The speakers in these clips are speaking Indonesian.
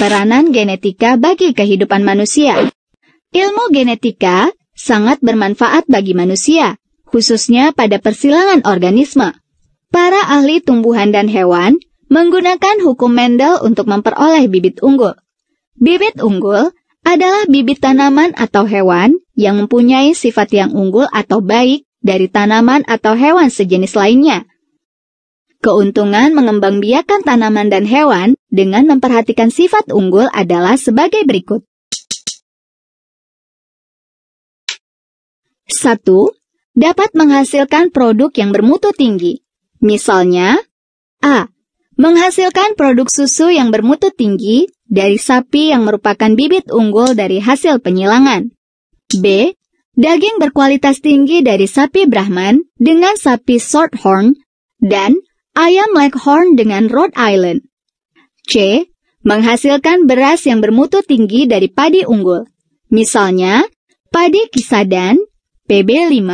Peranan genetika bagi kehidupan manusia. Ilmu genetika sangat bermanfaat bagi manusia, khususnya pada persilangan organisme. Para ahli tumbuhan dan hewan menggunakan hukum Mendel untuk memperoleh bibit unggul. Bibit unggul adalah bibit tanaman atau hewan yang mempunyai sifat yang unggul atau baik dari tanaman atau hewan sejenis lainnya. Keuntungan mengembangbiakan tanaman dan hewan dengan memperhatikan sifat unggul adalah sebagai berikut. 1. Dapat menghasilkan produk yang bermutu tinggi. Misalnya, A. Menghasilkan produk susu yang bermutu tinggi dari sapi yang merupakan bibit unggul dari hasil penyilangan. B. Daging berkualitas tinggi dari sapi Brahman dengan sapi Shorthorn dan ayam Leghorn dengan Rhode Island. C. Menghasilkan beras yang bermutu tinggi dari padi unggul. Misalnya, padi Kisadan, PB5,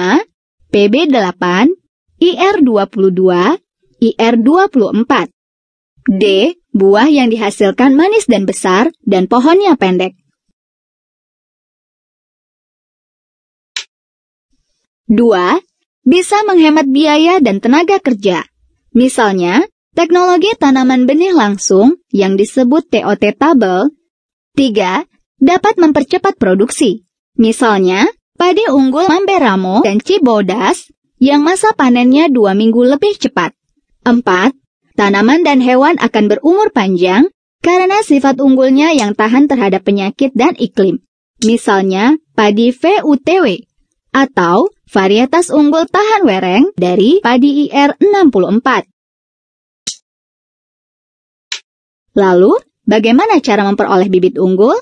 PB8, IR22, IR24. D. Buah yang dihasilkan manis dan besar dan pohonnya pendek. 2. Bisa menghemat biaya dan tenaga kerja. Misalnya, teknologi tanaman benih langsung yang disebut TOT tabel. 3. Dapat mempercepat produksi. Misalnya, padi unggul Mamberamo dan Cibodas yang masa panennya 2 minggu lebih cepat. 4. Tanaman dan hewan akan berumur panjang karena sifat unggulnya yang tahan terhadap penyakit dan iklim. Misalnya, padi VUTW atau varietas unggul tahan wereng dari padi IR64. Lalu, bagaimana cara memperoleh bibit unggul?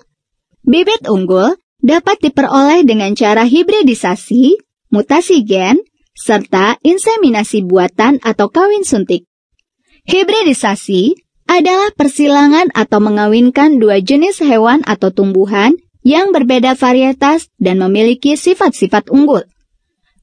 Bibit unggul dapat diperoleh dengan cara hibridisasi, mutasi gen, serta inseminasi buatan atau kawin suntik. Hibridisasi adalah persilangan atau mengawinkan dua jenis hewan atau tumbuhan yang berbeda varietas dan memiliki sifat-sifat unggul.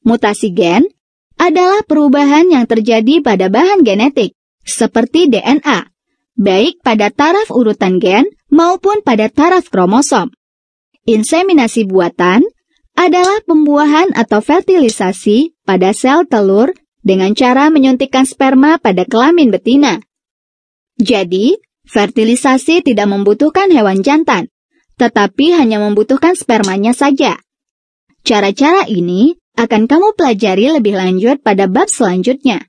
Mutasi gen adalah perubahan yang terjadi pada bahan genetik, seperti DNA, baik pada taraf urutan gen maupun pada taraf kromosom. Inseminasi buatan adalah pembuahan atau fertilisasi pada sel telur dengan cara menyuntikkan sperma pada kelamin betina. Jadi, fertilisasi tidak membutuhkan hewan jantan, tetapi hanya membutuhkan spermanya saja. Cara-cara ini akan kamu pelajari lebih lanjut pada bab selanjutnya.